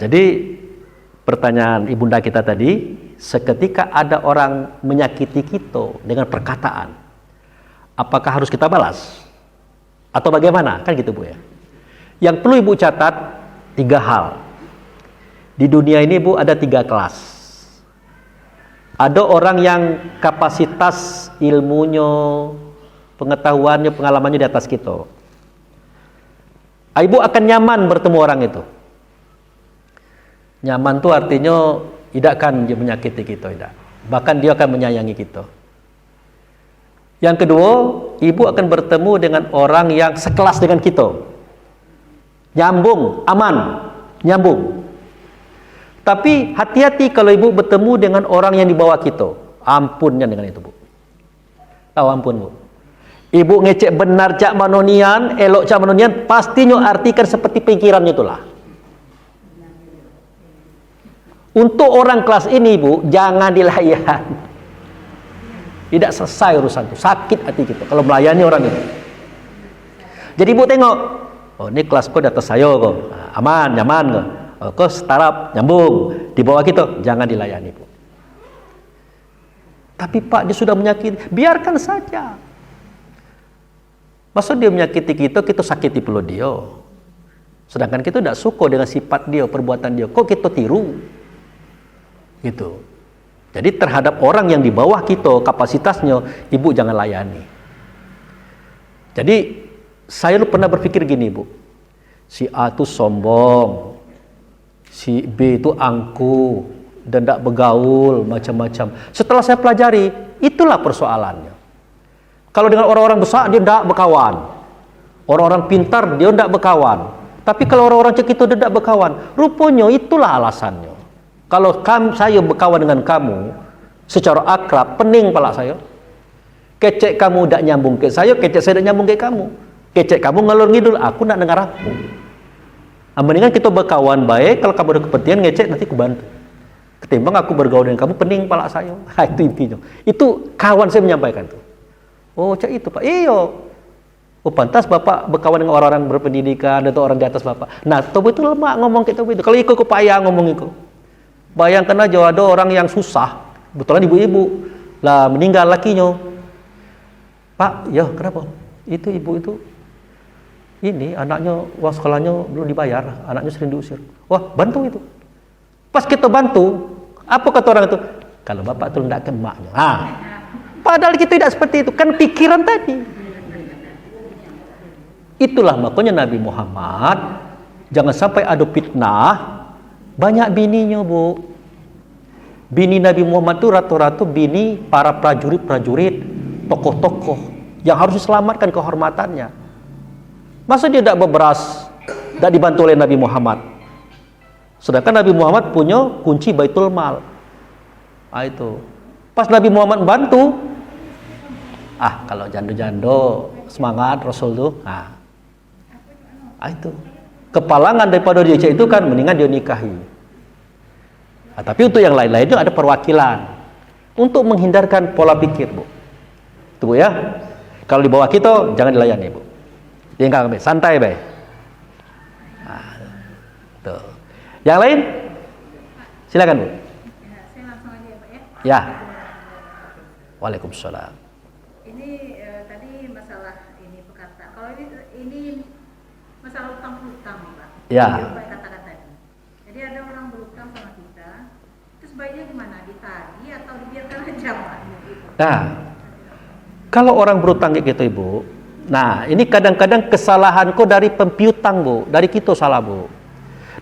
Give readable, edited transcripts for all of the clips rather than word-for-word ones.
Jadi pertanyaan ibunda kita tadi, seketika ada orang menyakiti kita dengan perkataan, apakah harus kita balas? Atau bagaimana? Kan gitu Bu ya. Yang perlu Ibu catat 3 hal. Di dunia ini Bu ada 3 kelas. Ada orang yang kapasitas ilmunya, pengetahuannya, pengalamannya di atas kita. Ibu akan nyaman bertemu orang itu. Nyaman itu artinya tidak akan dia menyakiti kita, tidak. Bahkan dia akan menyayangi kita. Yang kedua, ibu akan bertemu dengan orang yang sekelas dengan kita. Nyambung, aman, nyambung. Tapi hati-hati kalau ibu bertemu dengan orang yang di bawah kita. Ampunnya dengan itu, Bu. Tahu ampun, Bu. Ibu ngecek benar cak manonian, elok cak manonian, pastinya artikan seperti pikirannya itulah. Untuk orang kelas ini, Bu, jangan dilayan. Tidak selesai urusan itu, sakit hati kita kalau melayani orang itu. Jadi Bu tengok, oh ini kelasku di atas saya kok, aman, nyaman kok. Oh, kok startup, nyambung, di bawah kita, jangan dilayani, Bu. Tapi Pak, dia sudah menyakiti, biarkan saja. Maksud dia menyakiti kita, kita sakiti pula dia. Sedangkan kita tidak suka dengan sifat dia, perbuatan dia, kok kita tiru? Gitu. Jadi terhadap orang yang di bawah kita kapasitasnya, ibu jangan layani. Jadi saya pernah berpikir gini, Bu. Si A itu sombong, si B itu angkuh dan tidak bergaul macam-macam. Setelah saya pelajari, itulah persoalannya. Kalau dengan orang-orang besar dia tidak berkawan, orang-orang pintar dia tidak berkawan. Tapi kalau orang-orang cek itu tidak berkawan, rupanya itulah alasannya. Kalau saya berkawan dengan kamu secara akrab, pening pala saya. Kecek kamu tidak nyambung ke saya, kecek saya tidak nyambung ke kamu. Kecek kamu ngalor ngidul, aku nak dengar aku. Mendingan kita berkawan baik, kalau kamu ada kepentingan ngecek nanti aku bantu. Ketimbang aku bergaul dengan kamu, pening pala saya. Itu intinya. Itu kawan saya menyampaikan tuh. Oh, cak itu Pak. Iyo. Oh, pantas Bapak berkawan dengan orang-orang berpendidikan atau orang di atas Bapak. Nah, tobo itu lemah ngomong kita itu. Kalau ikut payah ngomong itu. Bayangkan aja ada orang yang susah, betulan ibu-ibu lah meninggal lakinya. Pak, ya kenapa? Itu ibu itu, ini anaknya uang sekolahnya belum dibayar, anaknya sering diusir. Wah, bantu itu. Pas kita bantu, apa kata orang itu? Kalau bapak itu tidak ke emaknya. Nah, padahal kita tidak seperti itu, kan pikiran tadi. Itulah makanya Nabi Muhammad jangan sampai ada fitnah. Banyak bininya, Bu. Bini Nabi Muhammad itu rata-rata bini para prajurit-prajurit, tokoh-tokoh yang harus diselamatkan kehormatannya. Masa dia tidak berberas, tidak dibantu oleh Nabi Muhammad? Sedangkan Nabi Muhammad punya kunci Baitul Mal. Ah itu. Pas Nabi Muhammad bantu, kalau jando-jando semangat Rasul tuh. Itu. Kepalangan daripada dia itu kan mendingan dia nikahi. Tapi untuk yang lain-lain itu ada perwakilan untuk menghindarkan pola pikir, Bu. Itu, Bu ya. Kalau di bawah kita jangan dilayani, Bu. Tinggal santai, Bay. Tuh. Yang lain? Silakan, Bu. Saya langsung aja ya, Pak ya. Ya. Waalaikumsalam. Ini tadi masalah ini perkata. Kalau ini masalah utang-utang, Pak. Ya. Pak katakan tadi. Jadi ada orang berutang sama kita, terus baiknya gimana? Ditagih atau dibiarkan aja, Pak? Nah, kalau orang berutang kayak gitu, Ibu. Nah, ini kadang-kadang kesalahanku dari pempiutang, Bu. Dari kita salah, Bu.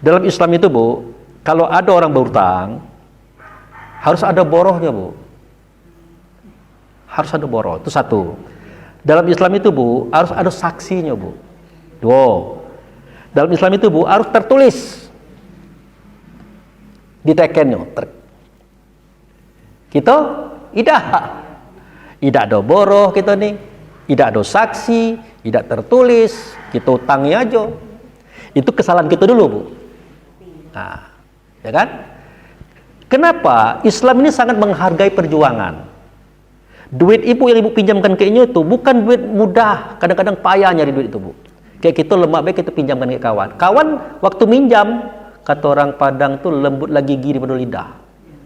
Dalam Islam itu, Bu, kalau ada orang berutang, harus ada borohnya, Bu. Harus ada boroh. Itu satu. Dalam Islam itu, Bu, harus ada saksinya, Bu. Dua. Dalam Islam itu, Bu, harus tertulis di tekennya. Kita tidak ada boroh kita nih, tidak ada saksi, tidak tertulis, kita utangi aja. Itu kesalahan kita dulu, Bu. Nah, ya kan? Kenapa Islam ini sangat menghargai perjuangan? Duit ibu yang ibu pinjamkan ke ini itu bukan duit mudah, kadang-kadang payah nyari duit itu, Bu. Kayak kita lemah baik kita pinjamkan ke kawan. Kawan waktu minjam, kata orang Padang tuh lembut lagi gigi daripada lidah.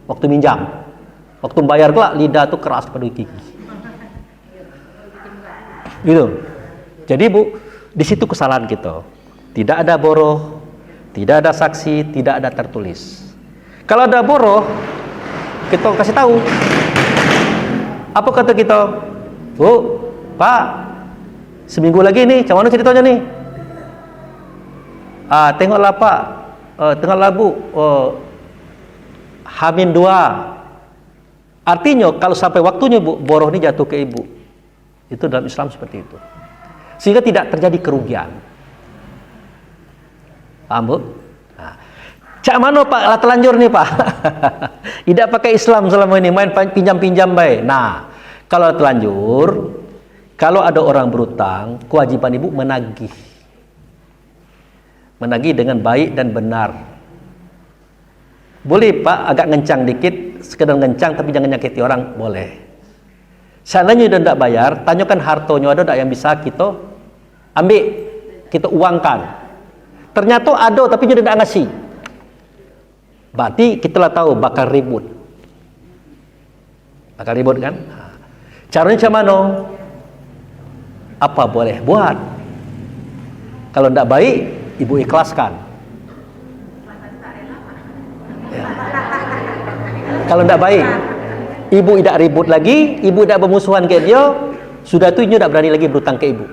Waktu minjam. Waktu bayar kelak lidah tuh keras daripada gigi. Gitu. Jadi Bu, di situ kesalahan kita. Tidak ada boroh, tidak ada saksi, tidak ada tertulis. Kalau ada boroh, kita kasih tahu. Apa kata kita? Bu, Pak, seminggu lagi nih, macam mana ceritanya nih? Tengoklah Pak, tengoklah Bu, H-2. Artinya kalau sampai waktunya Bu, boroh ini jatuh ke ibu. Itu dalam Islam seperti itu. Sehingga tidak terjadi kerugian. Paham Bu? Nah, cak mana Pak, lah telanjur nih Pak. Tidak pakai Islam selama ini, main pinjam-pinjam baik. Nah, kalau telanjur, kalau ada orang berutang, kewajiban ibu menagih. Menagih dengan baik dan benar. Boleh Pak, agak ngencang dikit, sekedar ngencang tapi jangan nyakiti orang, boleh. Seandainya dia tidak bayar, tanyakan hartonya ada tak yang bisa kita ambil, kita uangkan. Ternyata ada tapi dia tidak ngasih. Berarti kita lah tahu bakal ribut. Bakal ribut kan? Caranya macam mana? Apa boleh buat? Kalau tidak baik, ibu ikhlaskan. Ya. Kalau tidak baik, ibu tidak ribut lagi, ibu tidak bermusuhan ke dia, sudah itu ibu tidak berani lagi berutang ke ibu.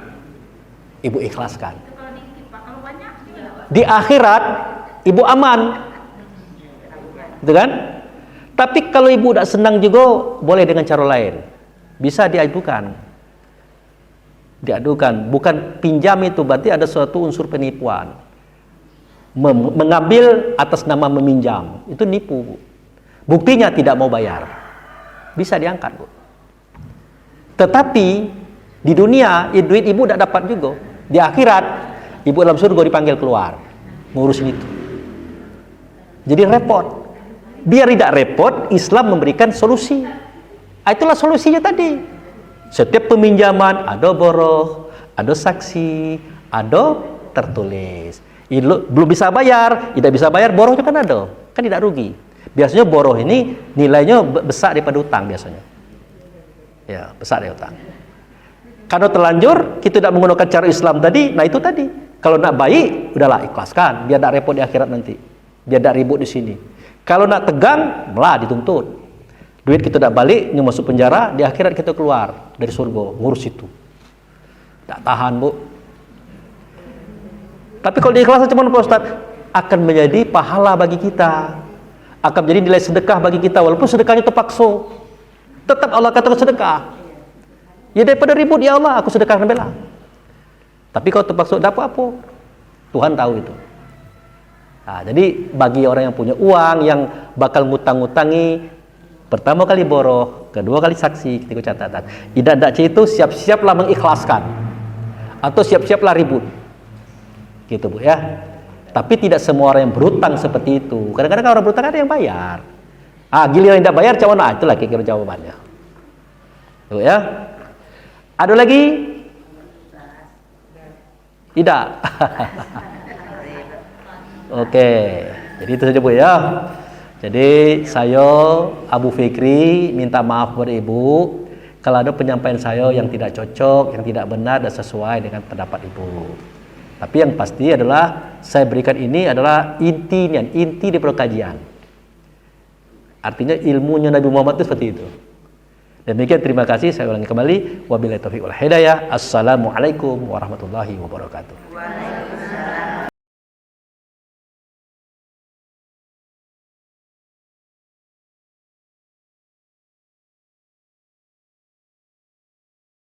Ibu ikhlaskan. Di akhirat, ibu aman. Gitu kan? Tapi kalau ibu tidak senang juga, boleh dengan cara lain. Bisa diadukan. Diadukan. Bukan pinjam itu, berarti ada suatu unsur penipuan. Mengambil atas nama meminjam. Itu nipu, Bu. Buktinya tidak mau bayar. Bisa diangkat, Bu. Tetapi, di dunia, duit ibu tidak dapat juga. Di akhirat, ibu dalam surga dipanggil keluar. Ngurusin itu. Jadi repot. Biar tidak repot, Islam memberikan solusi. Itulah solusinya tadi. Setiap peminjaman ada boroh, ada saksi, ada tertulis. Belum bisa bayar, tidak bisa bayar, borohnya kan ada, kan tidak rugi. Biasanya boroh ini nilainya besar daripada utang biasanya. Ya, besar dari utang. Kalau terlanjur, kita tidak menggunakan cara Islam tadi, nah itu tadi. Kalau nak baik, udahlah ikhlaskan, biar tak repot di akhirat nanti, biar tak ribut di sini. Kalau nak tegang, malah dituntut. Duit kita tak balik, ini masuk penjara, di akhirat kita keluar dari surga, ngurus itu. Tak tahan, Bu. Tapi kalau diikhlaskan cuma Pak Ustaz, akan menjadi pahala bagi kita. Akan menjadi nilai sedekah bagi kita, walaupun sedekahnya terpaksa. Tetap Allah katakan sedekah. Ya daripada ribut, ya Allah, aku sedekahkan bela. Tapi kalau terpaksa, dapat apa? Tuhan tahu itu. Nah, jadi bagi orang yang punya uang, yang bakal ngutang-ngutangi, pertama kali boroh, kedua kali saksi, ketika catatan. Tidak itu siap-siaplah mengikhlaskan, atau siap-siaplah ribut, gitu Bu ya. Tapi tidak semua orang yang berutang seperti itu. Kadang-kadang orang berutang ada yang bayar. Giliran yang tidak bayar, cawan, itulah kira-kira jawabannya. Bu ya. Ada lagi? Tidak. Oke, jadi itu saja Bu ya. Jadi saya Abu Fikri minta maaf kepada Ibu kalau ada penyampaian saya yang tidak cocok, yang tidak benar dan sesuai dengan pendapat Ibu. Tapi yang pasti adalah saya berikan ini adalah inti daripada kajian. Artinya ilmunya Nabi Muhammad itu seperti itu. Demikian, terima kasih, saya ulangi kembali. Wabillahi taufiq wal hidayah. Assalamualaikum warahmatullahi wabarakatuh.